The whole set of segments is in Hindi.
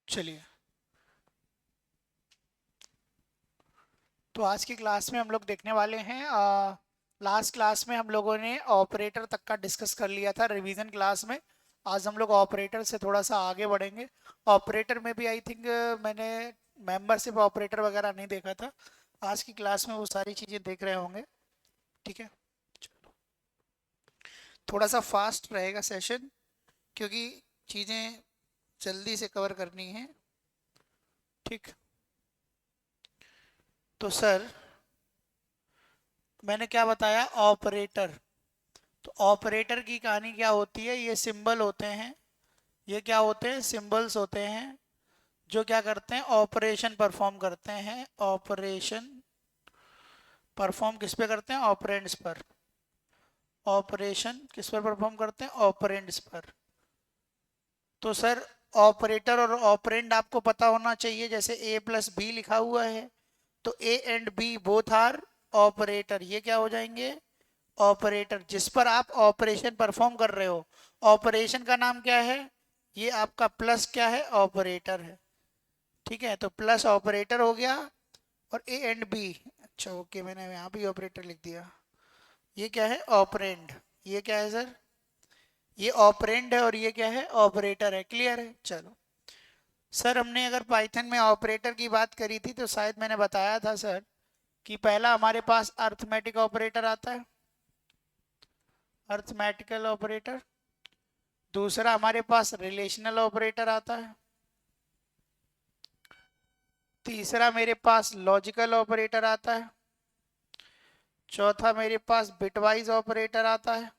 चलिए, तो आज की क्लास में हम लोग देखने वाले हैं। लास्ट क्लास में हम लोगों ने ऑपरेटर तक का डिस्कस कर लिया था रिवीजन क्लास में। आज हम लोग ऑपरेटर से थोड़ा सा आगे बढ़ेंगे। ऑपरेटर में भी आई थिंक मैंने मेंबरशिप ऑपरेटर वगैरह नहीं देखा था। आज की क्लास में वो सारी चीज़ें देख रहे होंगे। ठीक है, थोड़ा सा फास्ट रहेगा सेशन, क्योंकि चीज़ें जल्दी से कवर करनी है। ठीक, तो सर मैंने क्या बताया, ऑपरेटर। तो ऑपरेटर की कहानी क्या होती है, ये सिंबल होते हैं। ये क्या होते हैं, सिंबल्स होते हैं जो क्या करते हैं, ऑपरेशन परफॉर्म करते हैं। ऑपरेशन परफॉर्म किस पे करते हैं, ऑपरेंड्स पर। ऑपरेशन किस पर परफॉर्म करते हैं, ऑपरेंड्स पर। तो सर ऑपरेटर और ऑपरेंड आपको पता होना चाहिए। जैसे ए प्लस बी लिखा हुआ है, तो A and B both are operator. ये क्या हो जाएंगे, ऑपरेटर जिस पर आप ऑपरेशन परफॉर्म कर रहे हो। ऑपरेशन का नाम क्या है, ये आपका प्लस क्या है, ऑपरेटर है। ठीक है, तो प्लस ऑपरेटर हो गया। और ए एंड बी, अच्छा ओके, मैंने यहाँ भी ऑपरेटर लिख दिया। ये क्या है, ऑपरेंड। ये क्या है सर, ये ऑपरेंड है और ये क्या है, ऑपरेटर है। क्लियर है, चलो। सर हमने अगर पाइथन में ऑपरेटर की बात करी थी तो शायद मैंने बताया था सर कि पहला हमारे पास अर्थमेटिक ऑपरेटर आता है, अर्थमेटिकल ऑपरेटर। दूसरा हमारे पास रिलेशनल ऑपरेटर आता है। तीसरा मेरे पास लॉजिकल ऑपरेटर आता है। चौथा मेरे पास बिटवाइज ऑपरेटर आता है।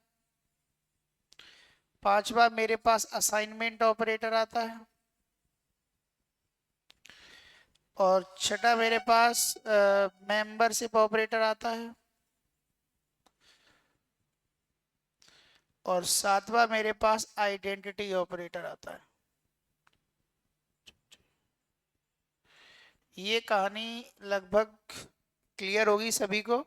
पांचवा मेरे पास असाइनमेंट ऑपरेटर आता है। और छठा मेरे पास मेंबरशिप ऑपरेटर आता है। और सातवां मेरे पास आइडेंटिटी ऑपरेटर आता है। ये कहानी लगभग क्लियर होगी सभी को।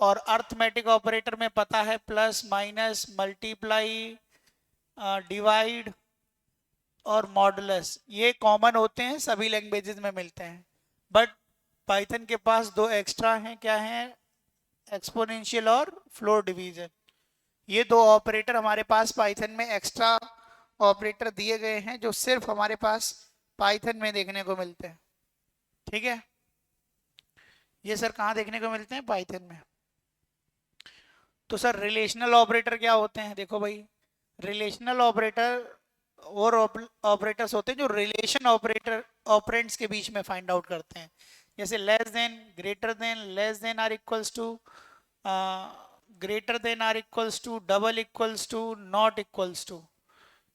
और अर्थमेटिक ऑपरेटर में पता है, प्लस माइनस मल्टीप्लाई डिवाइड और मॉडुलस, ये कॉमन होते हैं, सभी लैंग्वेजेस में मिलते हैं। बट पाइथन के पास दो एक्स्ट्रा हैं, क्या हैं, एक्सपोनेंशियल और फ्लोर डिवीजन। ये दो ऑपरेटर हमारे पास पाइथन में एक्स्ट्रा ऑपरेटर दिए गए हैं, जो सिर्फ हमारे पास पाइथन में देखने को मिलते हैं। ठीक है, ये सर कहाँ देखने को मिलते हैं, पाइथन में। तो सर रिलेशनल ऑपरेटर क्या होते हैं, देखो भाई, रिलेशनल ऑपरेटर और ऑपरेटर्स होते हैं जो रिलेशन ऑपरेटर ऑपरेंड्स के बीच में फाइंड आउट करते हैं। जैसे less than, greater than, less than or equals to, greater than or equals to, double equals to, not equals to.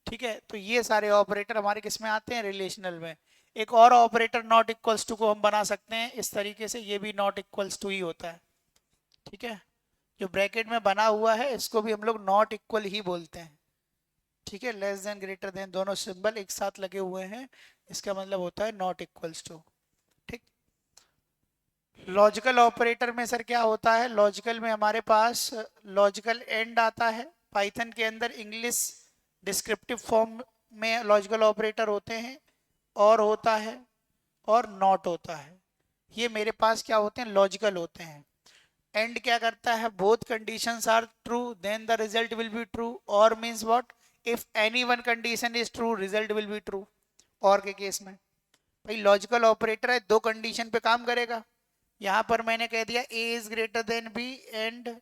ठीक है, तो ये सारे ऑपरेटर हमारे किस में आते हैं, रिलेशनल में। एक और ऑपरेटर नॉट इक्वल्स टू को हम बना सकते हैं इस तरीके से, ये भी नॉट इक्वल्स टू ही होता है। ठीक है, जो ब्रैकेट में बना हुआ है इसको भी हम लोग नॉट इक्वल ही बोलते हैं। ठीक है, लेस देन ग्रेटर देन दोनों सिंबल एक साथ लगे हुए हैं, इसका मतलब होता है नॉट इक्वल्स टू। ठीक, लॉजिकल ऑपरेटर में सर क्या होता है, लॉजिकल में हमारे पास लॉजिकल एंड आता है। पाइथन के अंदर इंग्लिश डिस्क्रिप्टिव फॉर्म में लॉजिकल ऑपरेटर होते हैं, और होता है और नॉट होता है। ये मेरे पास क्या होते हैं, लॉजिकल होते हैं। एंड क्या करता है, both conditions are true then the result will be true. और means what, if any one condition is true result will be true. और के केस में भाई लॉजिकल ऑपरेटर है, दो कंडीशन पे काम करेगा। यहां पर मैंने कह दिया A is greater than B and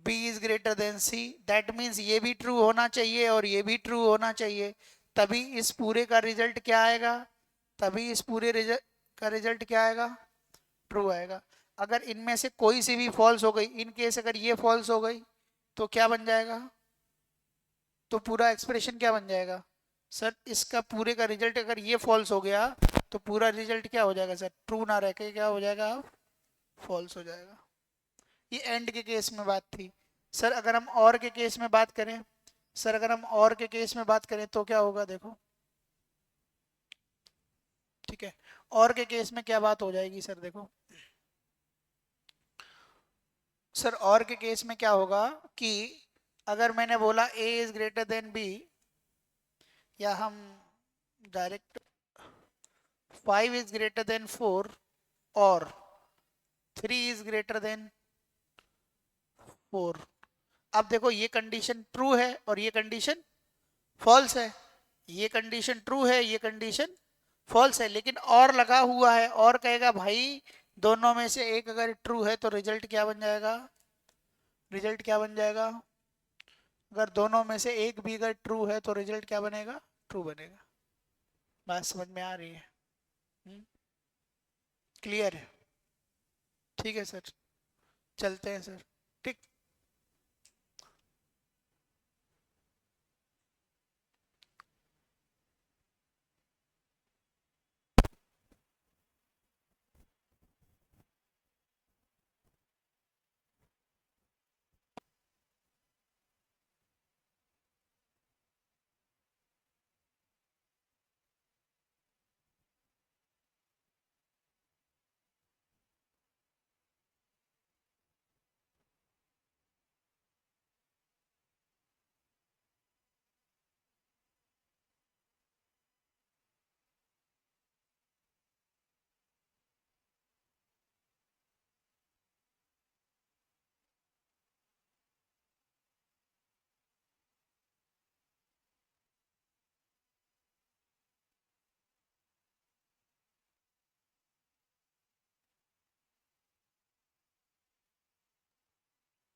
B is greater than C, that means ये भी ट्रू होना चाहिए और ये भी ट्रू होना चाहिए, तभी इस पूरे का रिजल्ट क्या आएगा, तभी इस पूरे रिजल्ट का रिजल्ट क्या आएगा, ट्रू आएगा। अगर इनमें से कोई सी भी फॉल्स हो गई, इन केस अगर ये फॉल्स हो गई तो क्या बन जाएगा, तो पूरा एक्सप्रेशन क्या बन जाएगा सर, इसका पूरे का रिजल्ट अगर ये फॉल्स हो गया तो पूरा रिजल्ट क्या हो जाएगा सर, ट्रू ना रह के क्या हो जाएगा, फॉल्स हो जाएगा। ये एंड के केस में बात थी। सर अगर हम और के केस में बात करें, सर अगर हम और के केस में बात करें तो क्या होगा, देखो। ठीक है, और के केस में क्या बात हो जाएगी सर, देखो। सर और के केस में क्या होगा कि अगर मैंने बोला ए इज ग्रेटर देन बी, या हम डायरेक्ट 5 इज ग्रेटर देन 4 और 3 इज ग्रेटर देन 4। अब देखो ये कंडीशन ट्रू है और ये कंडीशन फॉल्स है, ये कंडीशन ट्रू है, ये कंडीशन फॉल्स है, लेकिन और लगा हुआ है। और कहेगा भाई दोनों में से एक अगर ट्रू है तो रिजल्ट क्या बन जाएगा, रिजल्ट क्या बन जाएगा, अगर दोनों में से एक भी अगर ट्रू है तो रिजल्ट क्या बनेगा, ट्रू बनेगा। बात समझ में आ रही है? क्लियर है? ठीक है सर, चलते हैं सर। ठीक।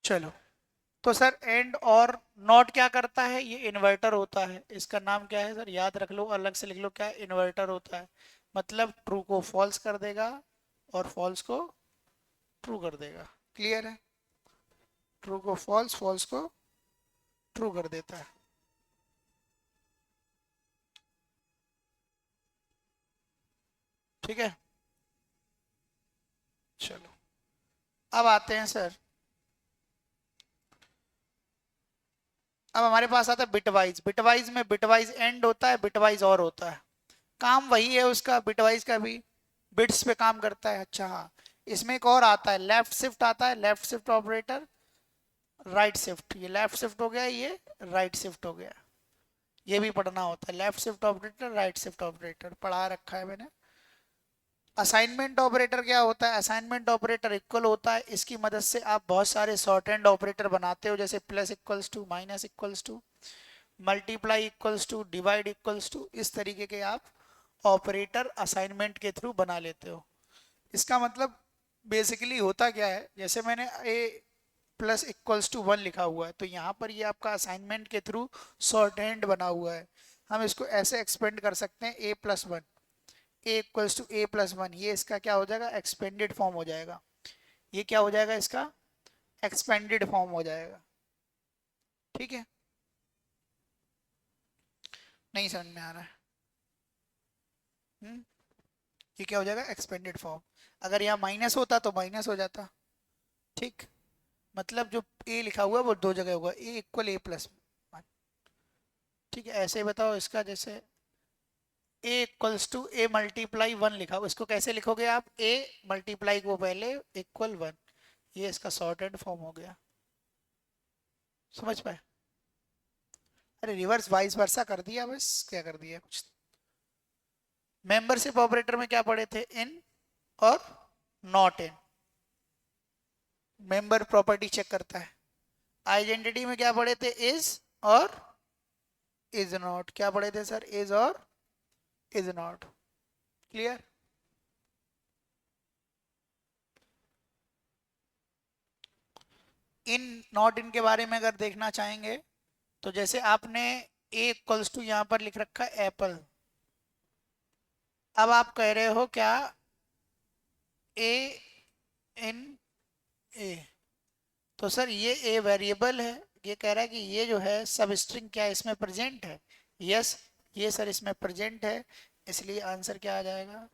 चलो, तो सर एंड और नॉट क्या करता है, ये इन्वर्टर होता है। इसका नाम क्या है सर, याद रख लो, अलग से लिख लो, क्या इन्वर्टर होता है। मतलब ट्रू को फॉल्स कर देगा और फॉल्स को ट्रू कर देगा। क्लियर है? ट्रू को फॉल्स, फॉल्स को ट्रू कर देता है। ठीक है, चलो अब आते हैं सर, अब हमारे पास आता है बिटवाइज। बिटवाइज में बिटवाइज एंड होता है, बिटवाइज और होता है। काम वही है उसका, बिटवाइज का भी बिट्स पे काम करता है। अच्छा हाँ, इसमें एक और आता है लेफ्ट शिफ्ट आता है, left shift operator, right shift. ये लेफ्ट शिफ्ट हो गया, ये राइट शिफ्ट हो गया। ये भी पढ़ना होता है, left shift operator, right shift operator पढ़ा रखा है मैंने। असाइनमेंट ऑपरेटर क्या होता है, असाइनमेंट ऑपरेटर इक्वल होता है, इसकी मदद से आप बहुत सारे शॉर्ट हैंड ऑपरेटर बनाते हो, जैसे plus equals to, minus equals to, multiply equals to, divide equals to, इस तरीके के आप ऑपरेटर असाइनमेंट के थ्रू बना लेते हो। इसका मतलब बेसिकली होता क्या है, जैसे मैंने ए प्लस इक्वल्स टू 1 लिखा हुआ है, तो यहाँ पर ये आपका असाइनमेंट के थ्रू शॉर्ट हैंड बना हुआ है। हम इसको ऐसे एक्सपेंड कर सकते हैं, a+1, A equals to a+1, ये इसका क्या हो जाएगा, एक्सपेंडेड फॉर्म हो जाएगा। ये क्या हो जाएगा, इसका एक्सपेंडेड फॉर्म हो जाएगा। ठीक है, नहीं समझ में आ रहा है? हम्म, ये क्या हो जाएगा, एक्सपेंडेड फॉर्म। अगर यहाँ माइनस होता तो माइनस हो जाता। ठीक, मतलब जो ए लिखा हुआ है वो दो जगह होगा, ए इक्वल a+1। ठीक है, ऐसे बताओ इसका, जैसे ए इक्वल्स टू a×1 लिखा हुआ, इसको कैसे लिखोगे आप, ए मल्टीप्लाई को पहले इक्वल 1, ये इसका शॉर्टेड फॉर्म हो गया। समझ पाए? अरे रिवर्स वाइस वर्सा कर दिया, बस क्या कर दिया कुछ। मेंबरशिप ऑपरेटर में क्या पढ़े थे, इन और not in. Member property check करता है। आइडेंटिटी में क्या पढ़े थे, इज और इज नॉट। क्या पढ़े थे सर, इज और is not. Clear? In not in के बारे में अगर देखना चाहेंगे तो जैसे आपने ए इक्वल्स टू यहां पर लिख रखा है एप्पल, अब आप कह रहे हो क्या, ए इन ए, तो सर ये ए वेरिएबल है, ये कह रहा है कि ये जो है सब स्ट्रिंग क्या है, इसमें प्रेजेंट है। यस, ये सर इसमें प्रेजेंट है, इसलिए आंसर क्या आ जाएगा,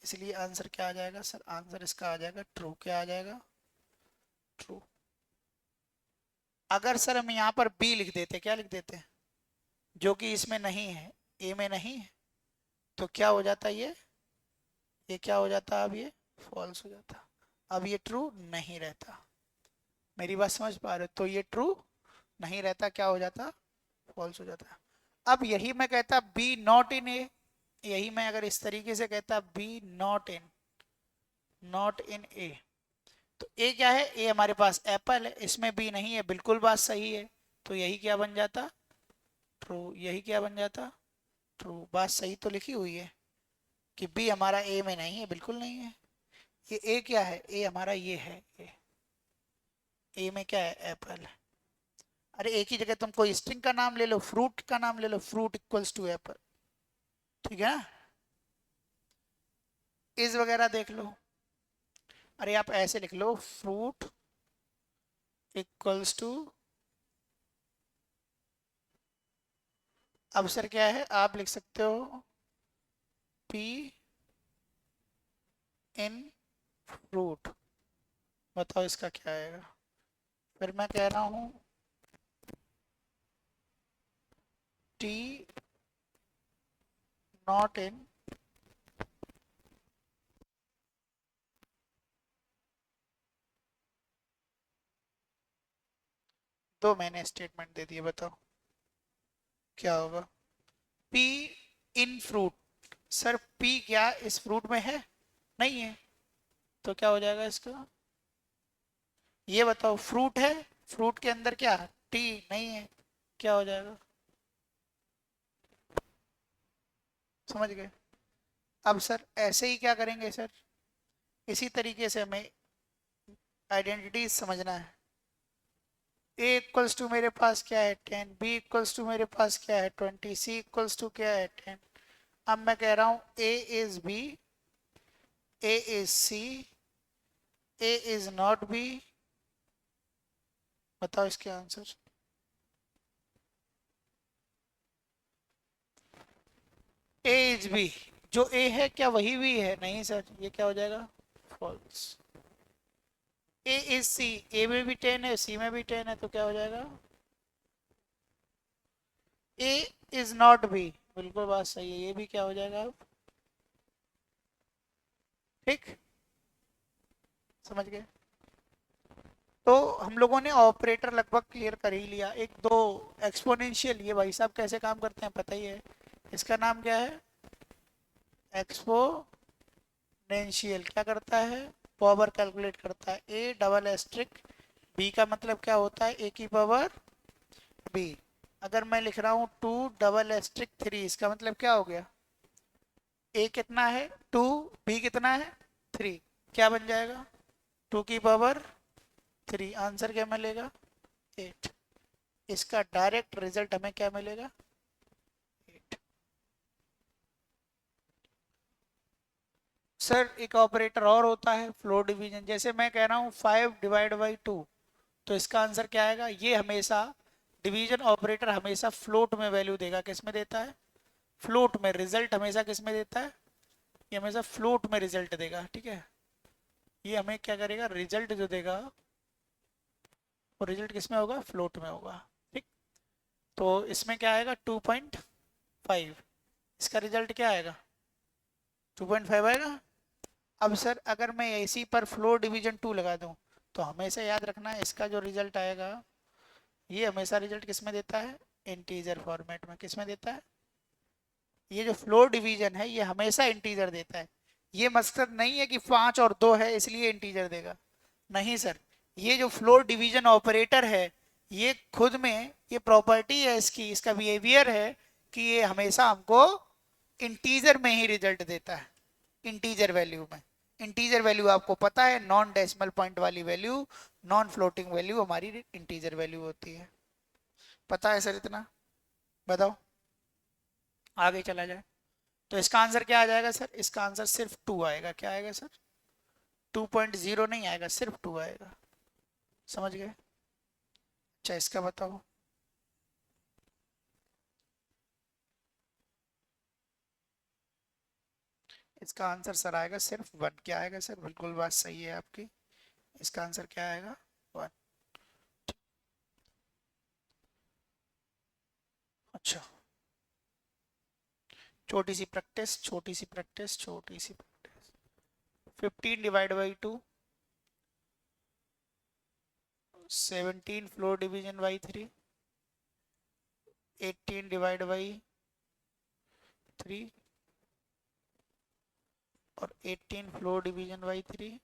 इसलिए आंसर क्या आ जाएगा सर, आंसर इसका आ जाएगा ट्रू। क्या आ जाएगा, ट्रू। अगर सर हम यहाँ पर बी लिख देते, क्या लिख देते, जो कि इसमें नहीं है, ए में नहीं है, तो क्या हो जाता ये क्या हो जाता, अब ये फॉल्स हो जाता, अब ये ट्रू नहीं रहता। मेरी बात समझ पा रहे हो? तो ये ट्रू नहीं रहता, क्या हो जाता, फॉल्स हो जाता। अब यही मैं कहता बी नॉट इन ए, यही मैं अगर इस तरीके से कहता बी नॉट इन ए, तो ए क्या है, ए हमारे पास एप्पल है, इसमें बी नहीं है, बिल्कुल बात सही है। तो यही क्या बन जाता, ट्रू। यही क्या बन जाता, ट्रू। बात सही तो लिखी हुई है कि बी हमारा ए में नहीं है, बिल्कुल नहीं है। ये ए क्या है, ए हमारा ये है, ए में क्या है, एप्पल। अरे एक ही जगह तुम कोई स्ट्रिंग का नाम ले लो, फ्रूट का नाम ले लो, फ्रूट इक्वल्स टू एप्पल, ठीक है ना। इस वगैरह देख लो। अरे आप ऐसे लिख लो, फ्रूट इक्वल्स टू, अब सर क्या है, आप लिख सकते हो पी इन फ्रूट। बताओ इसका क्या आएगा। फिर मैं कह रहा हूं टी नॉट इन, दो मैंने स्टेटमेंट दे दिए, बताओ क्या होगा। P in fruit, sir P क्या इस फ्रूट में है, नहीं है, तो क्या हो जाएगा इसका, ये बताओ फ्रूट है, फ्रूट के अंदर क्या, टी नहीं है, क्या हो जाएगा, समझ गए। अब सर ऐसे ही क्या करेंगे सर, इसी तरीके से हमें आइडेंटिटी समझना है। ए इक्वल्स टू मेरे पास क्या है 10, बी इक्वल्स टू मेरे पास क्या है 20, सी इक्वल्स टू क्या है 10। अब मैं कह रहा हूं A is B, A is C, A is not B. बताओ इसके आंसर। ए इज बी, जो ए है क्या वही बी है, नहीं सर, ये क्या हो जाएगा, फॉल्स। ए इज सी, ए में भी 10 है, सी में भी 10 है, तो क्या हो जाएगा, ए इज नॉट बी, बिल्कुल बात सही है, ये भी क्या हो जाएगा अब, ठीक, समझ गए। तो हम लोगों ने ऑपरेटर लगभग क्लियर कर ही लिया। एक दो एक्सपोनेंशियल, ये भाई साहब कैसे काम करते हैं पता ही है, इसका नाम क्या है, एक्सपोनेंशियल। क्या करता है, पावर कैलकुलेट करता है, ए डबल एस्ट्रिक बी का मतलब क्या होता है, ए की पावर बी। अगर मैं लिख रहा हूँ 2 डबल एस्ट्रिक 3, इसका मतलब क्या हो गया, ए कितना है 2, बी कितना है 3, क्या बन जाएगा 2 की पावर 3। आंसर क्या मिलेगा 8। इसका डायरेक्ट रिजल्ट हमें क्या मिलेगा 8। सर एक ऑपरेटर और होता है फ्लोट डिवीजन, जैसे मैं कह रहा हूँ 5/2, तो इसका आंसर क्या आएगा, ये हमेशा डिवीजन ऑपरेटर हमेशा फ्लोट में वैल्यू देगा, किस में देता है, फ्लोट में। रिजल्ट हमेशा किस में देता है, ये हमेशा फ्लोट में रिजल्ट देगा, ठीक है। ये हमें क्या करेगा, रिजल्ट जो देगा वो रिजल्ट किस में होगा, फ्लोट में होगा, ठीक। तो इसमें क्या आएगा 2.5, इसका रिजल्ट क्या आएगा 2.5 आएगा। अब सर अगर मैं इसी पर फ्लोर डिवीजन 2 लगा दूं, तो हमेशा याद रखना है इसका जो रिजल्ट आएगा, ये हमेशा रिजल्ट किस में देता है, इंटीजर फॉर्मेट में। किस में देता है, ये जो फ्लोर डिवीजन है ये हमेशा इंटीजर देता है। ये मकसद नहीं है कि 5 और 2 है इसलिए इंटीजर देगा, नहीं सर। ये जो फ्लोर डिवीजन ऑपरेटर है, ये खुद में ये प्रॉपर्टी है इसकी, इसका बिहेवियर है कि ये हमेशा हमको इंटीजर में ही रिजल्ट देता है, इंटीजर वैल्यू में। इंटीजर वैल्यू आपको पता है, नॉन डेसिमल पॉइंट वाली वैल्यू, नॉन फ्लोटिंग वैल्यू हमारी इंटीजर वैल्यू होती है। पता है सर इतना, बताओ आगे चला जाए। तो इसका आंसर क्या आ जाएगा सर, इसका आंसर सिर्फ 2 आएगा। क्या आएगा सर, 2.0 नहीं आएगा, सिर्फ 2 आएगा, समझ गए। अच्छा इसका बताओ। इसका आंसर सर आएगा सिर्फ 1। क्या आएगा सर, बिल्कुल बात सही है आपकी, इसका आंसर क्या आएगा 1। अच्छा, छोटी सी प्रैक्टिस, छोटी सी प्रैक्टिस, छोटी सी practice. 15/2, 17 floor division by 3, 18 divide by 3 और 18 floor division by 3,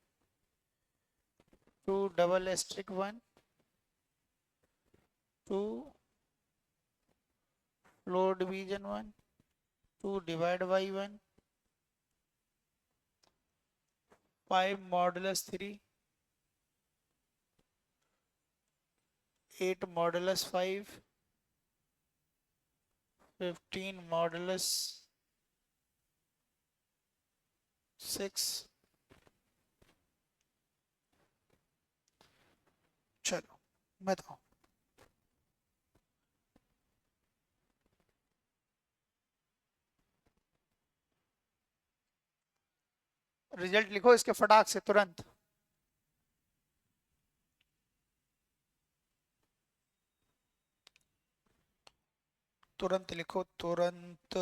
2 double asterisk 1, 2 floor division 1, 2 divide by 1, 5 modulus 3, 8 modulus 5, 15 modulus 6। चलो बताओ। रिजल्ट लिखो इसके फटाक से तुरंत। तुरंत लिखो तुरंत।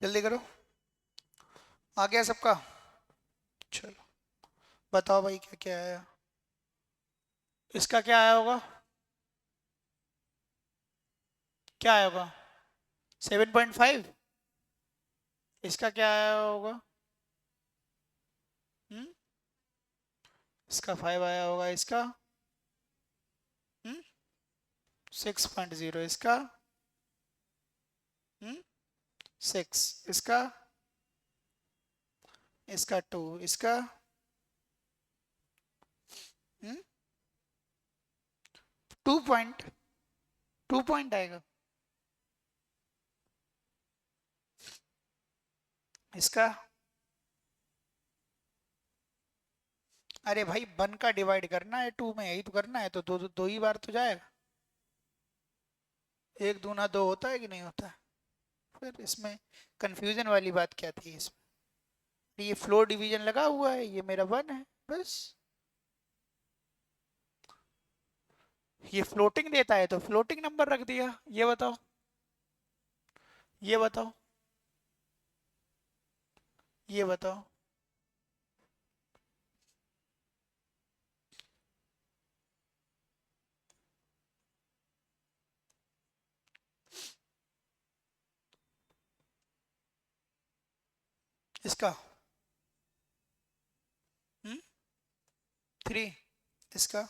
जल्दी करो। आ गया सबका? चलो बताओ भाई क्या क्या आया। इसका क्या आया होगा? क्या आया होगा? 7.5। इसका क्या आया होगा? हम्म? इसका 5 आया होगा। इसका 6.0। इसका 6। इसका 2। इसका 2 पॉइंट आएगा। इसका अरे भाई 1 का डिवाइड करना है 2 में, यही तो करना है, तो दो दो, दो ही बार तो जाएगा। एक दूना 2 होता है कि नहीं होता है? फिर इसमें कंफ्यूजन वाली बात क्या थी इसमें? ये फ्लोर डिवीजन लगा हुआ है, ये मेरा 1 है बस। ये फ्लोटिंग देता है तो फ्लोटिंग नंबर रख दिया। ये बताओ, ये बताओ, ये बताओ। इसका 3। इसका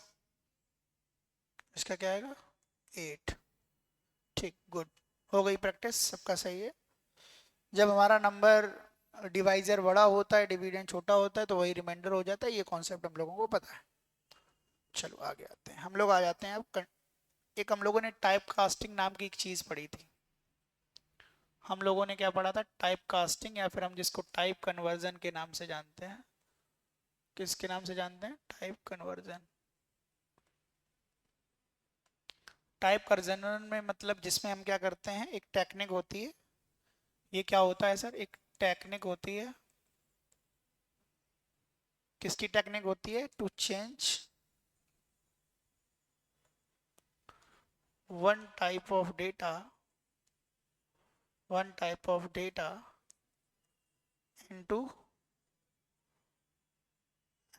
इसका क्या आएगा? 8। ठीक, गुड। हो गई प्रैक्टिस, सबका सही है। जब हमारा नंबर डिवाइजर बड़ा होता है डिविडेंड छोटा होता है तो वही रिमाइंडर हो जाता है। ये कॉन्सेप्ट हम लोगों को पता है। चलो आगे आते हैं, हम लोग आ जाते हैं अब एक हम लोगों ने टाइप कास्टिंग नाम की एक चीज पढ़ी थी। हम लोगों ने क्या पढ़ा था? टाइप कास्टिंग, या फिर हम जिसको टाइप कन्वर्जन के नाम से जानते हैं। किसके नाम से जानते हैं? Type conversion. टाइप कन्वर्जन में मतलब जिसमें हम क्या करते हैं, एक टेक्निक होती है। ये क्या होता है सर? एक टेक्निक होती है। किसकी टेक्निक होती है? To change one type of data, one type of data into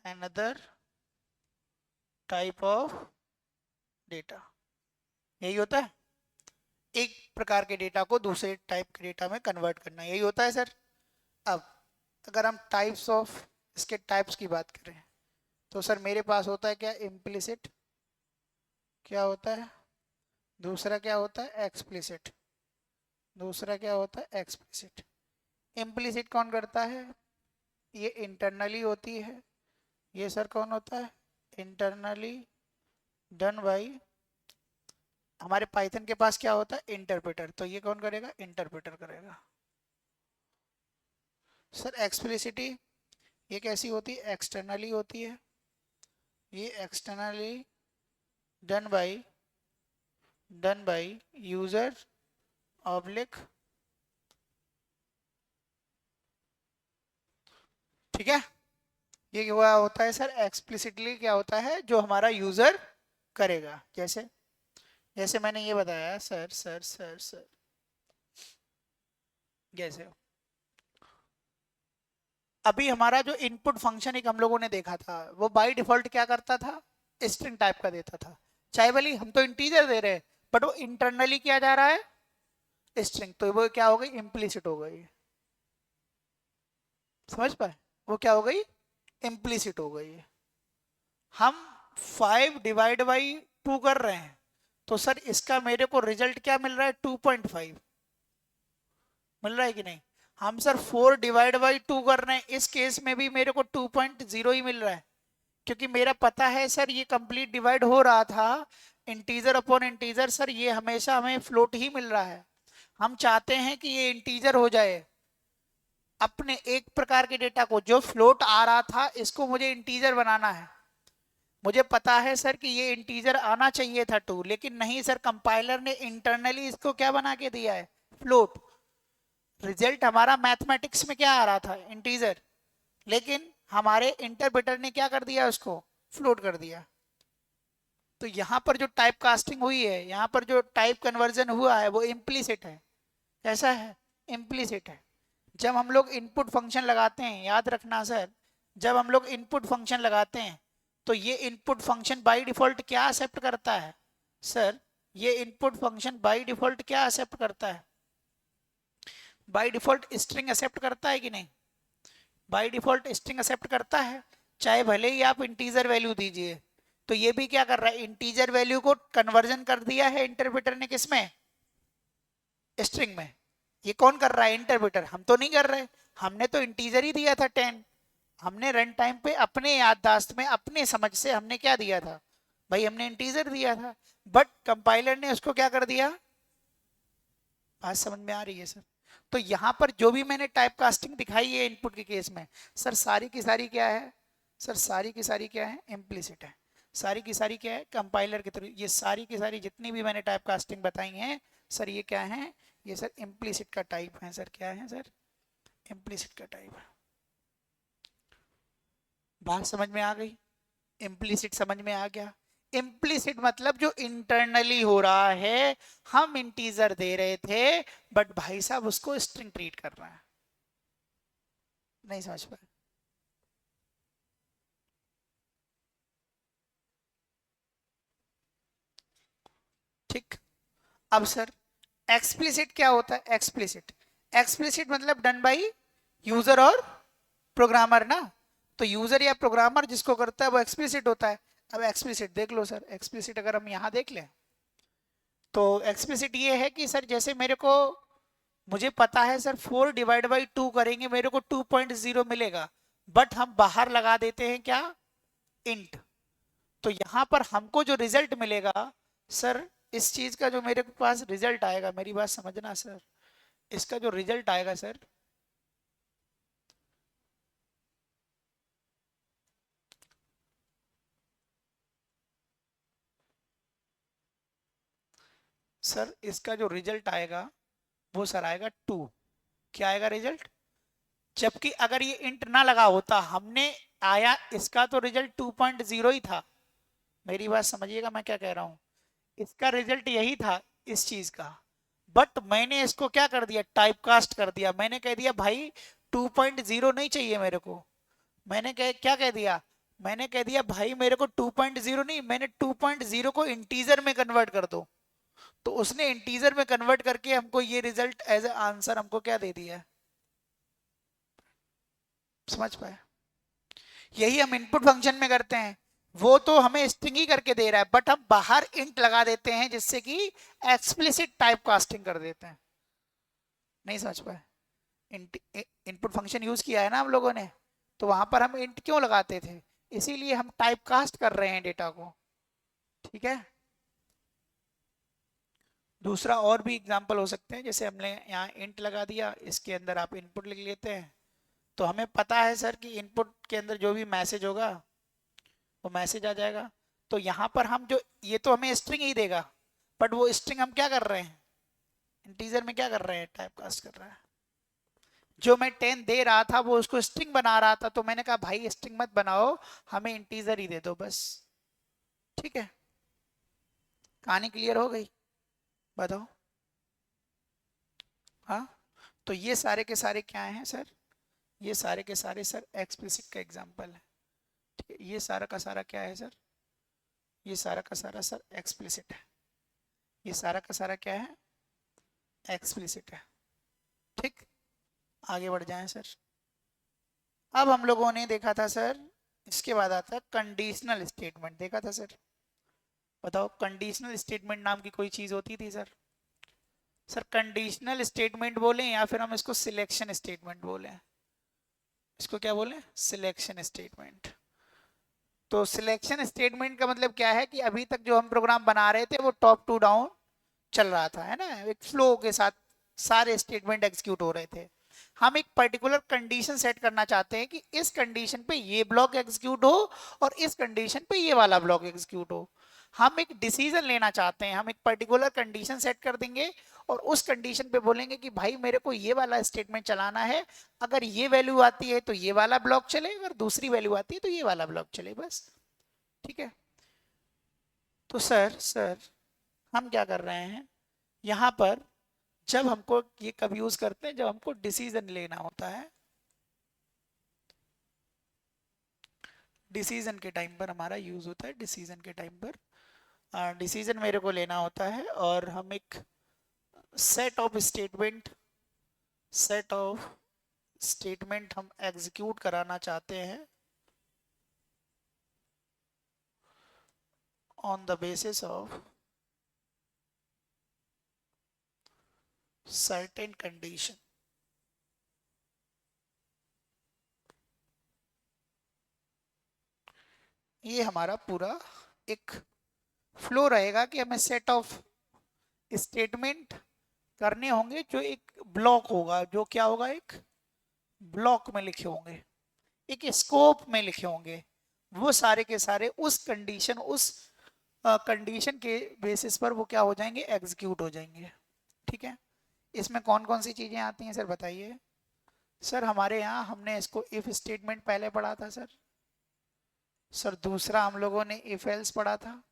another type of data. यही होता है, एक प्रकार के डेटा को दूसरे टाइप के डेटा में कन्वर्ट करना, यही होता है सर। अब अगर हम टाइप्स ऑफ इसके टाइप्स की बात करें तो सर मेरे पास होता है क्या? इम्प्लिसिट। क्या होता है? दूसरा क्या होता है? एक्सप्लिसिट। दूसरा क्या होता है? एक्सप्लिसिट। इम्प्लिसिट कौन करता है? ये इंटरनली होती है। ये सर कौन होता है? इंटरनली डन बाई, हमारे पाइथन के पास क्या होता है? इंटरप्रेटर। तो ये कौन करेगा? इंटरप्रेटर करेगा। सर एक्सप्लिसिटी ये कैसी होती है? एक्सटर्नली होती है, ये externally done by user oblique, ठीक है। ये क्या होता है सर? एक्सप्लिसिटली क्या होता है? जो हमारा यूजर करेगा। जैसे जैसे मैंने ये बताया सर सर सर सर, जैसे अभी हमारा जो इनपुट फंक्शन एक हम लोगों ने देखा था, वो बाय डिफॉल्ट क्या करता था? स्ट्रिंग टाइप का देता था। चाहे भले हम तो इंटीजर दे रहे हैं, बट वो इंटरनली क्या जा रहा है? स्ट्रिंग। तो वो क्या हो गई? इम्प्लीसिट हो गई। समझ पाए? वो क्या हो गई? इम्प्लीसिट हो गई। हम 5 डिवाइड बाई 2 कर रहे हैं, तो सर इसका मेरे को रिजल्ट क्या मिल रहा है? 2.5 मिल रहा है कि नहीं? हम सर 4 डिवाइड बाई 2 कर रहे हैं, इस केस में भी मेरे को 2.0 ही मिल रहा है, क्योंकि मेरा पता है सर ये कंप्लीट डिवाइड हो रहा था इंटीजर अपॉन इंटीजर। सर ये हमेशा हमें फ्लोट ही मिल रहा है। हम चाहते हैं कि ये इंटीजर हो जाए। अपने एक प्रकार के डेटा को जो फ्लोट आ रहा था, इसको मुझे इंटीजर बनाना है। मुझे पता है सर कि ये इंटीजर आना चाहिए था 2, लेकिन नहीं सर, कंपाइलर ने इंटरनली इसको क्या बना के दिया है? फ्लोट। रिजल्ट हमारा मैथमेटिक्स में क्या आ रहा था? इंटीजर। लेकिन हमारे इंटरप्रेटर ने क्या कर दिया? उसको फ्लोट कर दिया। तो यहां पर जो टाइप कास्टिंग हुई है, यहां पर जो टाइप कन्वर्जन हुआ है, वो इम्प्लीसिट है। कैसा है? इम्प्लीसिट है। जब हम लोग इनपुट फंक्शन लगाते हैं, याद रखना सर, जब हम लोग इनपुट फंक्शन लगाते हैं, तो ये इनपुट फंक्शन बाय डिफॉल्ट क्या एक्सेप्ट करता है? सर ये इनपुट फंक्शन बाय डिफॉल्ट क्या एक्सेप्ट करता है? बाय डिफॉल्ट स्ट्रिंग एक्सेप्ट करता है कि नहीं? बाय डिफॉल्ट स्ट्रिंग एक्सेप्ट करता है, चाहे भले ही आप इंटीजर वैल्यू दीजिए। तो ये भी क्या कर रहा है? इंटीजर वैल्यू को कन्वर्जन कर दिया है इंटरप्रेटर ने, किसमें? स्ट्रिंग में। ये कौन कर रहा है? इंटरप्रेटर। हम तो नहीं कर रहे, हमने तो इंटीजर ही दिया था 10। हमने रन टाइम पे अपने याददाश्त में, अपने समझ से हमने क्या दिया था? भाई हमने इंटीजर दिया था। बट कंपाइलर ने उसको क्या कर दिया? बात समझ में आ रही है सर? तो यहां पर जो भी मैंने टाइप कास्टिंग दिखाई है इनपुट के केस में, सर सारी की सारी क्या है? सर सारी की सारी क्या है? इम्प्लिसिट है। सारी की सारी क्या है? कंपाइलर के थ्रू। ये सारी की सारी जितनी भी मैंने टाइप कास्टिंग बताई हैं, सर ये क्या है? ये सर इम्प्लिसिट का टाइप है। सर क्या है? सर इम्प्लिसिट का टाइप है। बात समझ में आ गई? इम्प्लिसिट समझ में आ गया? इम्प्लिसिट मतलब जो इंटरनली हो रहा है। हम इंटीजर दे रहे थे, बट भाई साहब उसको स्ट्रिंग ट्रीट कर रहा है। नहीं समझ पाए? ठीक। अब सर एक्सप्लिसिट क्या होता है? एक्सप्लिसिट, एक्सप्लिसिट मतलब डन बाई यूजर और प्रोग्रामर ना। तो यूजर या प्रोग्रामर जिसको करता है वो एक्सप्लिसिट होता है। अब एक्सप्लिसिट देख लो सर, एक्सप्लिसिट अगर हम यहां देख लें, तो एक्सप्लिसिट ये है कि सर जैसे मेरे को, मुझे पता है सर 4 डिवाइड बाई 2 करेंगे मेरे को 2.0 मिलेगा, बट हम बाहर लगा देते हैं क्या? इंट। तो यहां पर हमको जो रिजल्ट मिलेगा सर, इस चीज का जो मेरे पास रिजल्ट आएगा, मेरी बात समझना सर, इसका जो रिजल्ट आएगा सर, सर इसका जो रिजल्ट आएगा वो सर आएगा 2। क्या आएगा रिजल्ट? जबकि अगर ये इंट ना लगा होता, हमने आया इसका तो रिजल्ट 2.0 ही था। मेरी बात समझिएगा मैं क्या कह रहा हूं। इसका रिजल्ट यही था इस चीज का, बट मैंने इसको क्या कर दिया? टाइप कास्ट कर दिया। मैंने कह दिया भाई 2.0 नहीं चाहिए मेरे को। मैंने क्या कह दिया? मैंने कह दिया भाई मेरे को 2.0 नहीं, मैंने 2.0 को इंटीजर में कन्वर्ट कर दो। तो उसने इंटीजर में कन्वर्ट करके हमको ये रिजल्ट एज ए आंसर हमको क्या दे दिया? समझ पाए? यही हम इनपुट फंक्शन में करते हैं। वो तो हमें स्ट्रिंग ही करके दे रहा है, बट हम बाहर इंट लगा देते हैं, जिससे कि एक्सप्लिसिट टाइप कास्टिंग कर देते हैं। नहीं समझ पाए? इनपुट फंक्शन यूज किया है ना हम लोगों ने, तो वहां पर हम इंट क्यों लगाते थे? इसीलिए हम टाइप कास्ट कर रहे हैं डेटा को। ठीक है। दूसरा और भी एग्जांपल हो सकते हैं, जैसे हमने यहाँ इंट लगा दिया, इसके अंदर आप इनपुट लिख लेते हैं, तो हमें पता है सर कि इनपुट के अंदर जो भी मैसेज होगा वो मैसेज आ जाएगा। तो यहाँ पर हम जो, ये तो हमें स्ट्रिंग ही देगा, बट वो स्ट्रिंग हम क्या कर रहे हैं, इंटीजर में क्या कर रहे हैं, टाइप कास्ट कर रहा है। जो मैं 10 दे रहा था वो उसको स्ट्रिंग बना रहा था, तो मैंने कहा भाई स्ट्रिंग मत बनाओ, हमें इंटीजर ही दे दो बस। ठीक है, कहानी क्लियर हो गई, बताओ। हाँ, तो ये सारे के सारे क्या हैं सर, ये सारे के सारे सर एक्सप्लिसिट का एग्जांपल है। ठीक है, ये सारा का सारा क्या है सर, ये सारा का सारा सर एक्सप्लिसिट है, ये सारा का सारा क्या है, एक्सप्लिसिट है। ठीक, आगे बढ़ जाएं सर। अब हम लोगों ने देखा था सर, इसके बाद आता है कंडीशनल स्टेटमेंट, देखा था सर। बताओ, कंडीशनल स्टेटमेंट नाम की कोई चीज होती थी सर? सर कंडीशनल स्टेटमेंट बोलें या फिर हम इसको सिलेक्शन स्टेटमेंट बोलें? इसको क्या बोलें, सिलेक्शन स्टेटमेंट। तो सिलेक्शन स्टेटमेंट का मतलब क्या है कि अभी तक जो हम प्रोग्राम बना रहे थे वो टॉप टू डाउन चल रहा था, है ना, एक फ्लो के साथ सारे स्टेटमेंट एग्जीक्यूट हो रहे थे। हम एक पर्टिकुलर कंडीशन सेट करना चाहते हैं कि इस कंडीशन पे ये ब्लॉक एग्जीक्यूट हो और इस कंडीशन पे ये वाला ब्लॉक एग्जीक्यूट हो। हम एक डिसीजन लेना चाहते हैं, हम एक पर्टिकुलर कंडीशन सेट कर देंगे और उस कंडीशन पे बोलेंगे कि भाई मेरे को ये वाला स्टेटमेंट चलाना है, अगर ये वैल्यू आती है तो ये वाला ब्लॉक चले, अगर दूसरी वैल्यू आती है तो ये वाला ब्लॉक चले, बस। ठीक है, तो सर हम क्या कर रहे हैं यहां पर, जब हमको ये कब यूज करते हैं, जब हमको डिसीजन लेना होता है, डिसीजन के टाइम पर हमारा यूज होता है, डिसीजन के टाइम पर डिसीजन मेरे को लेना होता है और हम एक set of statement, set of statement हम एग्जीक्यूट कराना चाहते हैं on the basis of certain condition. ये हमारा पूरा एक फ्लो रहेगा कि हमें सेट ऑफ स्टेटमेंट करने होंगे जो एक ब्लॉक होगा, जो क्या होगा, एक ब्लॉक में लिखे होंगे, एक स्कोप में लिखे होंगे, वो सारे के सारे उस कंडीशन, उस कंडीशन के बेसिस पर वो क्या हो जाएंगे, एग्जीक्यूट हो जाएंगे। ठीक है, इसमें कौन कौन सी चीजें आती हैं सर, बताइए। सर हमारे यहाँ हमने इसको इफ स्टेटमेंट पहले पढ़ा था सर। सर दूसरा हम लोगों ने इफ एल्स पढ़ा था।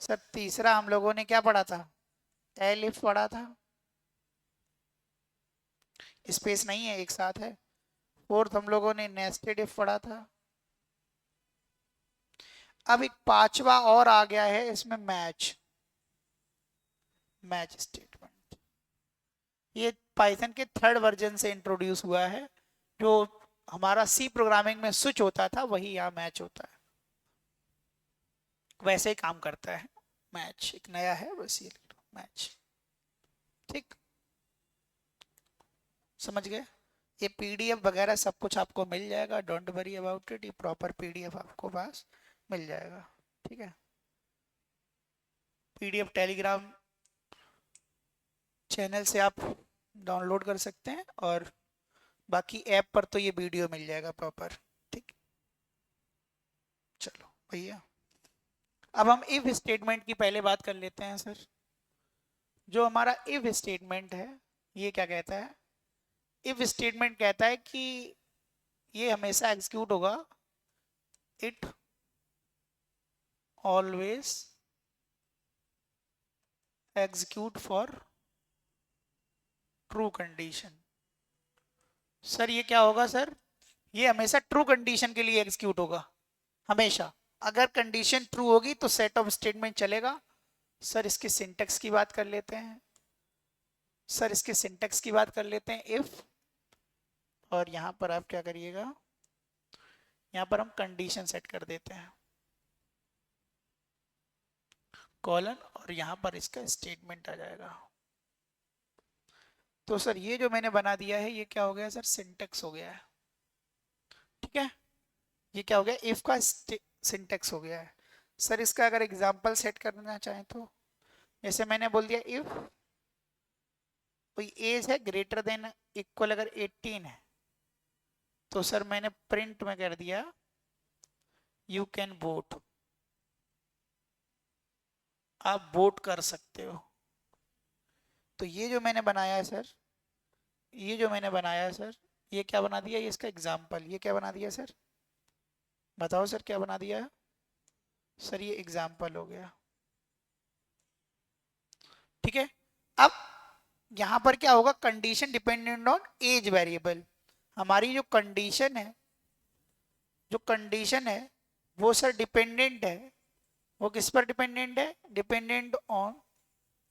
सर तीसरा हम लोगों ने क्या पढ़ा था, एल इफ पढ़ा था। स्पेस नहीं है, एक साथ है। फोर्थ हम लोगों ने नेस्टेड इफ पढ़ा था। अब एक पांचवा और आ गया है इसमें, मैच, मैच स्टेटमेंट। ये पाइथन के थर्ड वर्जन से इंट्रोड्यूस हुआ है, जो हमारा सी प्रोग्रामिंग में स्विच होता था वही यहाँ मैच होता है, वैसे ही काम करता है। मैच एक नया है, बस ये मैच। ठीक, समझ गए। ये पीडीएफ वगैरह सब कुछ आपको मिल जाएगा, डोंट वरी अबाउट इट, ये प्रॉपर पीडीएफ आपको पास मिल जाएगा। ठीक है, पीडीएफ टेलीग्राम चैनल से आप डाउनलोड कर सकते हैं और बाकी ऐप पर तो ये वीडियो मिल जाएगा प्रॉपर। ठीक, चलो भैया, अब हम इफ स्टेटमेंट की पहले बात कर लेते हैं सर। जो हमारा इफ स्टेटमेंट है ये क्या कहता है, इफ स्टेटमेंट कहता है कि ये हमेशा एग्जीक्यूट होगा, it always execute for true condition. Sir ये क्या होगा सर, ये हमेशा ट्रू कंडीशन के लिए एग्जीक्यूट होगा, हमेशा। अगर कंडीशन ट्रू होगी तो सेट ऑफ स्टेटमेंट चलेगा। सर इसके सिंटेक्स की बात कर लेते हैं, सर इसके सिंटेक्स की बात कर लेते हैं, इफ, और यहां पर आप क्या करिएगा, यहां पर हम कंडीशन सेट कर देते हैं, कॉलन, और यहां पर इसका स्टेटमेंट आ जाएगा। तो सर ये जो मैंने बना दिया है ये क्या हो गया सर, सिंटेक्स हो गया है। ठीक है, ये क्या हो गया, इफ का सिंटेक्स हो गया है। सर इसका अगर एग्जांपल सेट करना चाहें तो, जैसे मैंने बोल दिया इफ कोई एज है ग्रेटर देन इक्वल अगर 18 है तो सर मैंने प्रिंट में कर दिया यू कैन वोट, आप वोट कर सकते हो। तो ये जो मैंने बनाया है सर, ये जो मैंने बनाया है सर, ये क्या बना दिया, ये इसका एग्जाम्पल, ये क्या बना दिया सर, बताओ सर क्या बना दिया है सर, ये एग्जाम्पल हो गया। ठीक है, अब यहां पर क्या होगा, condition dependent on age variable. हमारी जो कंडीशन है, जो कंडीशन है वो सर डिपेंडेंट है, वो किस पर डिपेंडेंट है, dependent on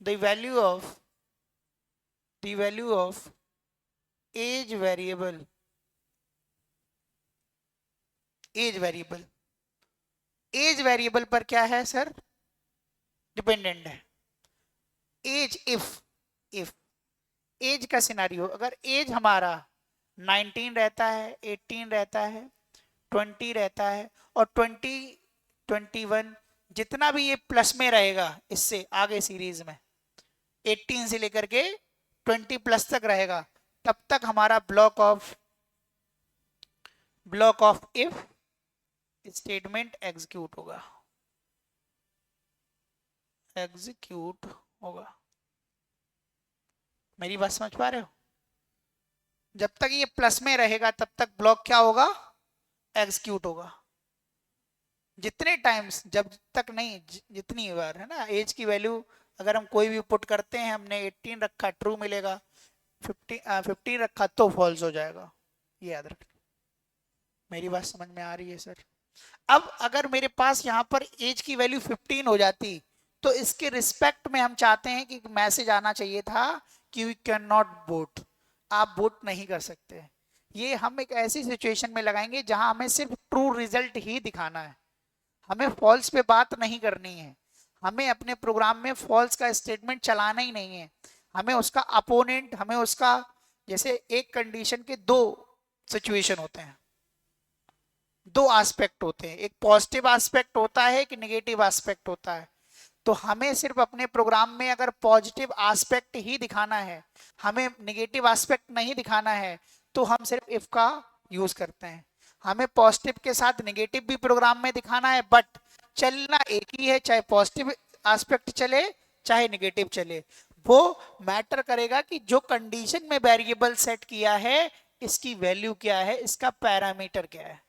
the value of age variable, age variable, age variable पर क्या है सर, डिपेंडेंट है। एज इफ एज का सिनारियो, अगर एज हमारा 19 रहता है, 18 रहता है, 20 रहता है, और 20, 21 जितना भी ये प्लस में रहेगा इससे आगे सीरीज में 18 से लेकर के 20 प्लस तक रहेगा, तब तक हमारा block of if statement execute होगा, एग्जीक्यूट होगा। मेरी बात समझ पा रहे हो, जब तक ये प्लस में रहेगा तब तक ब्लॉक क्या होगा, एग्जीक्यूट होगा। जितने टाइम्स, जब तक नहीं, जितनी बार है ना एज की वैल्यू, अगर हम कोई भी पुट करते हैं, हमने 18 रखा ट्रू मिलेगा, 15 रखा तो फॉल्स हो जाएगा, ये याद रखना। मेरी बात समझ में आ रही है सर। अब अगर मेरे पास यहाँ पर एज की वैल्यू 15 हो जाती तो इसके रिस्पेक्ट में हम चाहते हैं कि मैसेज आना चाहिए था कि वी कैन नॉट वोट, आप वोट नहीं कर सकते। ये हम एक ऐसी सिचुएशन में लगाएंगे जहां हमें सिर्फ ट्रू रिजल्ट ही दिखाना है, हमें फॉल्स पे बात नहीं करनी है, हमें अपने प्रोग्राम में फॉल्स का स्टेटमेंट चलाना ही नहीं है, हमें उसका अपोनेंट, हमें उसका, जैसे एक कंडीशन के दो सिचुएशन होते हैं, दो एस्पेक्ट होते हैं, एक पॉजिटिव एस्पेक्ट होता है, एक नेगेटिव एस्पेक्ट होता है। तो हमें सिर्फ अपने प्रोग्राम में अगर पॉजिटिव एस्पेक्ट ही दिखाना है, हमें नेगेटिव एस्पेक्ट नहीं दिखाना है, तो हम सिर्फ इफ का यूज करते हैं। हमें पॉजिटिव के साथ नेगेटिव भी प्रोग्राम में दिखाना है, बट चलना एक ही है, चाहे पॉजिटिव एस्पेक्ट चले चाहे नेगेटिव चले। वो मैटर करेगा कि जो कंडीशन में वेरिएबल सेट किया है इसकी वैल्यू क्या है, इसका पैरामीटर क्या है।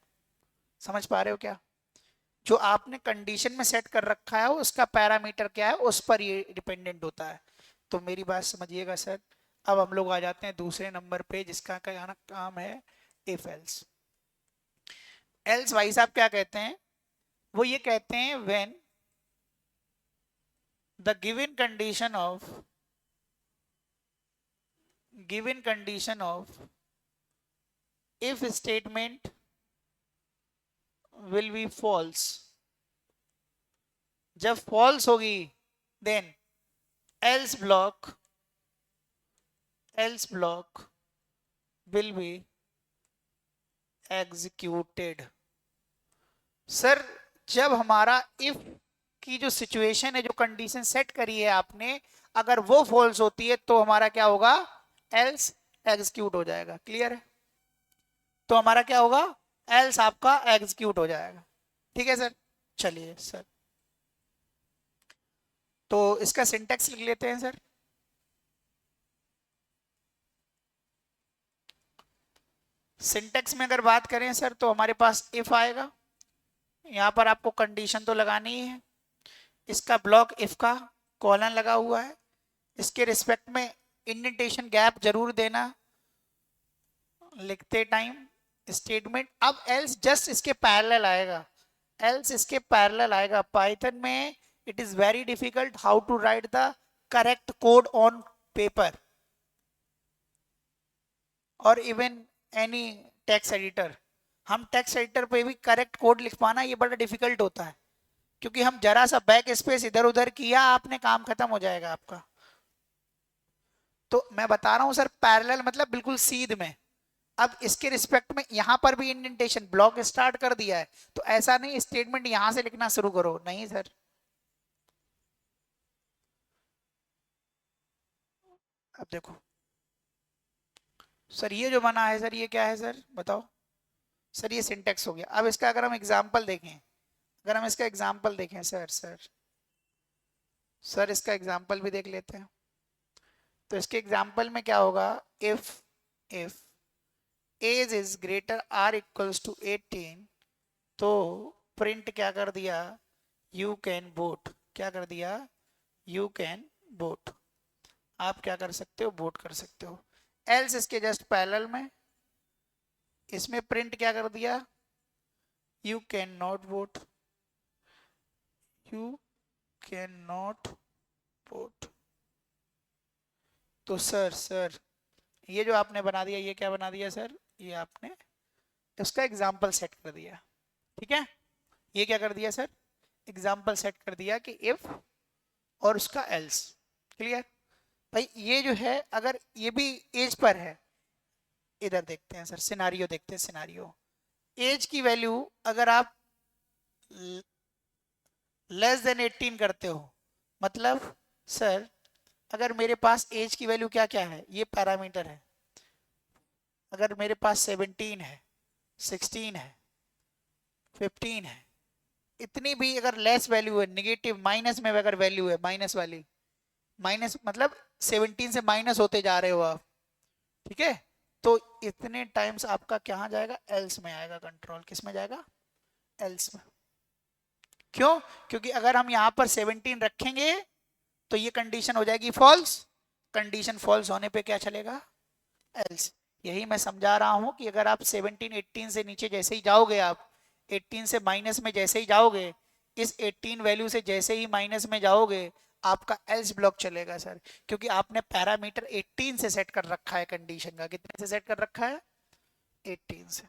समझ पा रहे हो क्या, जो आपने कंडीशन में सेट कर रखा है उसका पैरामीटर क्या है, उस पर ये डिपेंडेंट होता है। तो मेरी बात समझिएगा सर। अब हम लोग आ जाते हैं दूसरे नंबर पे, जिसका क्या काम है, इफ एल्स। एल्स भाई साहब क्या कहते हैं, वो ये कहते हैं when the given condition of if statement will be false, जब फॉल्स होगी then else block will be executed। सर जब हमारा if की जो सिचुएशन है, जो कंडीशन सेट करी है आपने, अगर वो फॉल्स होती है तो हमारा क्या होगा, else एग्जीक्यूट हो जाएगा। क्लियर है, तो हमारा क्या होगा, else आपका एग्जीक्यूट हो जाएगा। ठीक है सर, चलिए सर, तो इसका सिंटेक्स लिख लेते हैं सर। सिंटेक्स में अगर बात करें सर तो हमारे पास इफ आएगा, यहां पर आपको कंडीशन तो लगानी ही है, इसका ब्लॉक इफ का कॉलन लगा हुआ है, इसके रिस्पेक्ट में इंडेंटेशन गैप जरूर देना लिखते टाइम स्टेटमेंट। अब एल्स जस्ट इसके पैरेलल आएगा, एल्स इसके पैरेलल आएगा। पाइथन में it is very difficult how to write the correct code on paper और इवन एनी टेक्स्ट एडिटर। हम टेक्स्ट एडिटर पे भी करेक्ट कोड लिख पाना ये बड़ा डिफिकल्ट होता है, क्योंकि हम जरा सा बैक स्पेस इधर उधर किया आपने, काम खत्म हो जाएगा आपका। तो मैं बता रहा हूं सर, पैरेलल मतलब बिल्कुल सीध में। अब इसके रिस्पेक्ट में यहां पर भी इंडेंटेशन ब्लॉक स्टार्ट कर दिया है, तो ऐसा नहीं स्टेटमेंट यहां से लिखना शुरू करो, नहीं सर। अब देखो सर ये जो बना है सर, ये क्या है सर बताओ। सर ये सिंटेक्स हो गया। अब इसका अगर हम एग्जाम्पल देखें, अगर हम इसका एग्जाम्पल देखें सर, सर इसका एग्जाम्पल भी देख लेते हैं। तो इसके एग्जाम्पल में क्या होगा, if age is greater or equals to 18, तो प्रिंट क्या कर दिया, यू कैन वोट। क्या कर दिया, यू कैन वोट। आप क्या कर सकते हो, वोट कर सकते हो। एल्स इसके जस्ट पैरेलल में इसमें प्रिंट क्या कर दिया, you can not vote, you can not vote. तो सर ये जो आपने बना दिया, ये क्या बना दिया सर, ये आपने उसका एग्जाम्पल सेट कर दिया। ठीक है, ये क्या कर दिया सर, एग्जाम्पल सेट कर दिया कि इफ और उसका एल्स। क्लियर भाई। ये जो है अगर ये भी एज पर है, इधर देखते हैं सर, सिनारियो देखते हैं, सिनारियो। एज की वैल्यू अगर आप लेस देन 18 करते हो, मतलब सर अगर मेरे पास एज की वैल्यू क्या क्या है, ये पैरामीटर है। अगर मेरे पास 17 है, 16 है, 15 है, इतनी भी अगर लेस वैल्यू है, निगेटिव माइनस में अगर वैल्यू है, माइनस वाली, माइनस मतलब 17 से माइनस होते जा रहे हो आप, ठीक है, तो इतने टाइम्स आपका क्या जाएगा, एल्स में आएगा। कंट्रोल किस में जाएगा, एल्स में। क्यों, क्योंकि अगर हम यहां पर 17 रखेंगे तो ये कंडीशन हो जाएगी फॉल्स। कंडीशन फॉल्स होने पे क्या चलेगा, एल्स। यही मैं समझा रहा हूं कि अगर आप 17 18 से नीचे जैसे ही जाओगे, आप 18 से माइनस में जैसे ही जाओगे, इस 18 वैल्यू से जैसे ही माइनस में जाओगे, आपका एल्स ब्लॉक चलेगा सर। क्योंकि आपने पैरामीटर 18 से सेट कर रखा है, कंडीशन का कितने से सेट कर रखा है, 18 से।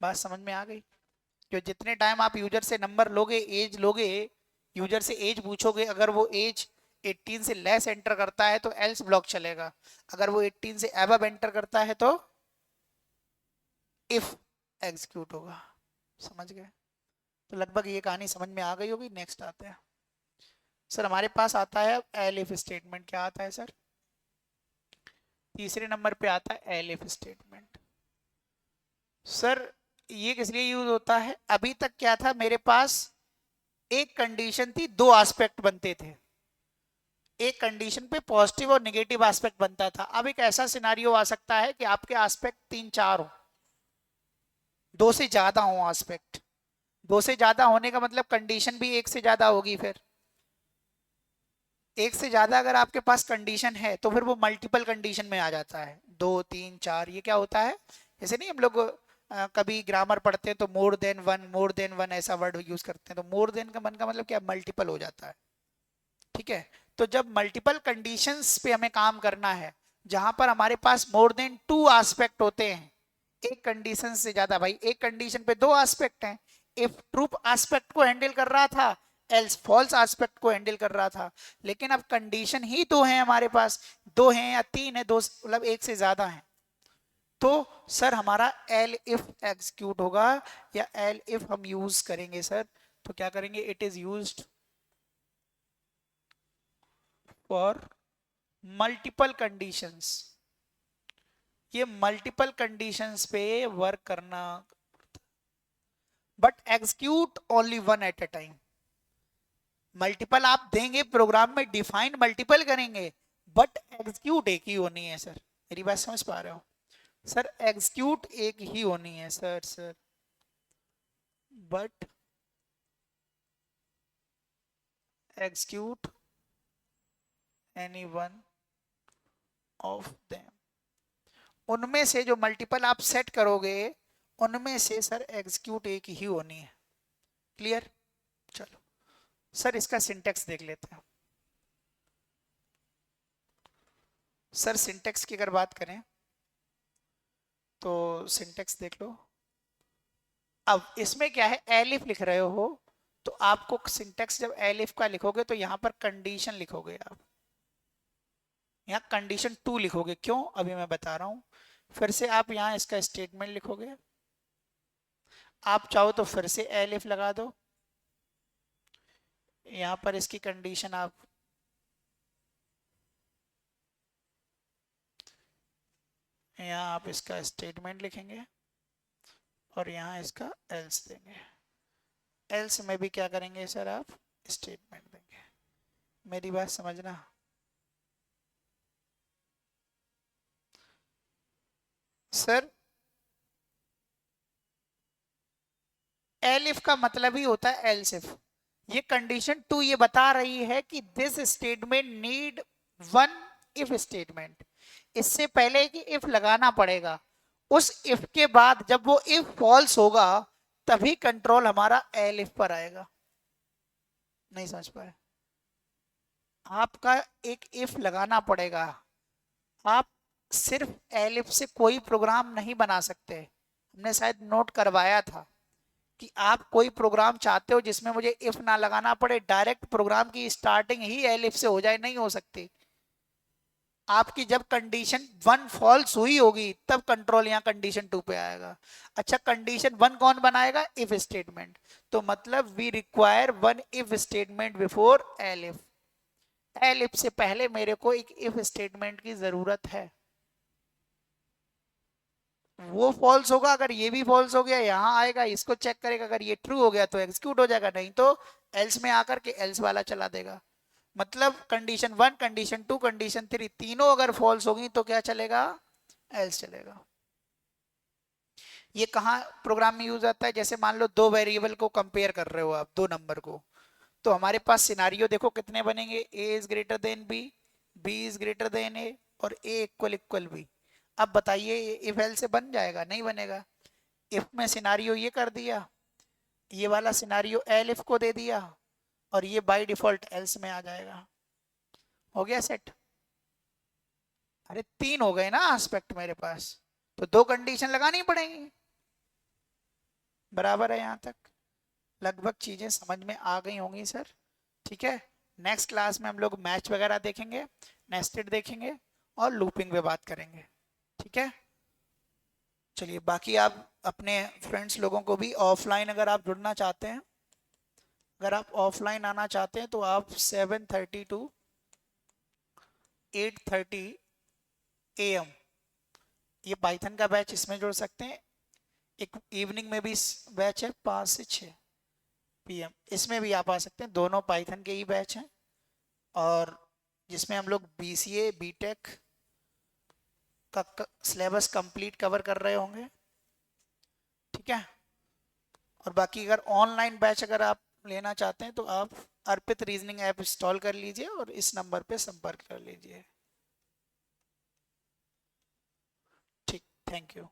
बात समझ में आ गई। जो जितने टाइम आप यूजर से नंबर लोगे, एज लोगे, यूजर से एज पूछोगे, अगर वो एज 18 से लेस एंटर करता है तो एल्स ब्लॉक चलेगा। अगर वो 18 से अबव एंटर करता है तो इफ एग्जीक्यूट होगा। समझ गए। तो लगभग ये कहानी समझ में आ गई होगी। नेक्स्ट आते हैं सर, हमारे पास आता है एल इफ स्टेटमेंट। क्या आता है सर, तीसरे नंबर पे आता है एल इफ स्टेटमेंट। सर ये किस लिए यूज होता है, अभी तक क्या था मेरे पास, एक कंडीशन थी, दो एस्पेक्ट बनते थे। एक कंडीशन पे पॉजिटिव और नेगेटिव एस्पेक्ट बनता था। अब एक ऐसा सिनारियो आ सकता है कि आपके एस्पेक्ट 3 4 हो, दो से ज्यादा हो एस्पेक्ट। दो से ज्यादा होने का मतलब कंडीशन भी एक से ज्यादा होगी। फिर एक से ज्यादा अगर आपके पास कंडीशन है तो फिर वो मल्टीपल कंडीशन में आ जाता है। 2 3 4 ये क्या होता है, जैसे नहीं हम लोग कभी ग्रामर पढ़ते हैं तो more than one, more than one ऐसा वर्ड यूज करते हैं। तो मोर देन का मन का मतलब क्या, मल्टीपल हो जाता है। ठीक है, तो जब मल्टीपल कंडीशंस पे हमें काम करना है, जहां पर हमारे पास मोर देन 2 एस्पेक्ट होते हैं, एक कंडीशन से ज्यादा, भाई एक कंडीशन पे 2 एस्पेक्ट हैं। इफ ट्रू एस्पेक्ट को हैंडल कर रहा था, एल्स फॉल्स एस्पेक्ट को हैंडल कर रहा था। लेकिन अब कंडीशन ही दो है हमारे पास, दो हैं या तीन है, दो मतलब एक से ज्यादा है, तो सर हमारा एल इफ एग्जीक्यूट होगा, या एल इफ हम यूज करेंगे सर। तो क्या करेंगे, it is used for multiple conditions. ये मल्टीपल कंडीशंस पे वर्क करना, but execute only one at a time. Multiple आप देंगे प्रोग्राम में, डिफाइन मल्टीपल करेंगे, बट एग्जीक्यूट एक ही होनी है सर। मेरी बात समझ पा रहे हो सर, एग्जीक्यूट एक ही होनी है sir, but execute any one of them. उनमें से जो मल्टीपल आप सेट करोगे, उनमें से सर एग्जीक्यूट एक ही होनी है। क्लियर। चलो सर इसका सिंटेक्स देख लेते हैं। सर सिंटेक्स की अगर बात करें तो सिंटेक्स देख लो। अब इसमें क्या है, एलिफ लिख रहे हो तो आपको सिंटेक्स जब एलिफ का लिखोगे तो यहां पर कंडीशन लिखोगे आप, यहाँ कंडीशन 2 लिखोगे। क्यों, अभी मैं बता रहा हूं। फिर से आप यहाँ इसका स्टेटमेंट लिखोगे, आप चाहो तो फिर से एलिफ लगा दो, यहाँ पर इसकी कंडीशन आप यहाँ आप इसका स्टेटमेंट लिखेंगे और यहाँ इसका एल्स देंगे। एल्स में भी क्या करेंगे सर, आप स्टेटमेंट देंगे। मेरी बात समझना। सर एलिफ का मतलब ही होता है एल्स इफ। ये कंडीशन 2 ये बता रही है कि this statement need one if statement. इससे पहले कि इफ लगाना पड़ेगा, उस इफ के बाद जब वो इफ फॉल्स होगा तभी कंट्रोल हमारा एलिफ पर आएगा। नहीं समझ पाए? आपका एक इफ लगाना पड़ेगा। आप सिर्फ एलिफ से कोई प्रोग्राम नहीं बना सकते। हमने शायद नोट करवाया था कि आप कोई प्रोग्राम चाहते हो जिसमें मुझे इफ ना लगाना पड़े, डायरेक्ट प्रोग्राम की स्टार्टिंग ही एलिफ से हो जाए, नहीं हो सकती। आपकी जब कंडीशन 1 फॉल्स हुई होगी तब कंट्रोल यहाँ कंडीशन 2 पे आएगा। अच्छा, कंडीशन 1 कौन बनाएगा? If statement. तो मतलब we require one if statement before elif. Elif से पहले मेरे को एक इफ स्टेटमेंट की जरूरत है। वो फॉल्स होगा, अगर ये भी फॉल्स हो गया यहाँ आएगा, इसको चेक करेगा, अगर ये ट्रू हो गया तो एग्जीक्यूट हो जाएगा, नहीं तो एल्स में आकर के एल्स वाला चला देगा। मतलब कंडीशन 1, कंडीशन 2, कंडीशन 3 तीनों अगर फॉल्स होगी तो क्या चलेगा? एल्स चलेगा। ये कहाँ प्रोग्राम में यूज आता है? जैसे मान लो दो वेरिएबल को कंपेयर कर रहे हो आप, दो नंबर को, तो हमारे पास सिनारियो देखो कितने बनेंगे। A is greater than B is greater than A और ए इक्वल इक्वल बी। अब बताइए इफ एल से बन जाएगा? नहीं बनेगा। इफ में सिनारियो ये कर दिया, ये वाला सिनारियो एल इफ को दे दिया और ये बाय डिफॉल्ट एल्स में आ जाएगा। हो गया सेट। अरे 3 हो गए ना एस्पेक्ट मेरे पास, तो 2 कंडीशन लगानी पड़ेंगी। बराबर है? यहां तक लगभग चीजें समझ में आ गई होंगी सर। ठीक है, नेक्स्ट क्लास में हम लोग मैच वगैरह देखेंगे, नेस्टेड देखेंगे और लूपिंग पे बात करेंगे। ठीक है, चलिए। बाकी आप अपने फ्रेंड्स लोगों को भी ऑफलाइन अगर आप जुड़ना चाहते हैं, अगर आप ऑफलाइन आना चाहते हैं तो आप 7:30 टू 8:30 AM ये पाइथन का बैच इसमें जुड़ सकते हैं। एक इवनिंग में भी बैच है 5 से 6 PM, इसमें भी आप आ सकते हैं। दोनों पाइथन के ही बैच हैं और जिसमें हम लोग BCA BTech का सिलेबस कंप्लीट कवर कर रहे होंगे। ठीक है, और बाकी अगर ऑनलाइन बैच अगर आप लेना चाहते हैं तो आप अर्पित रीजनिंग ऐप इंस्टॉल कर लीजिए और इस नंबर पे संपर्क कर लीजिए। ठीक, थैंक यू।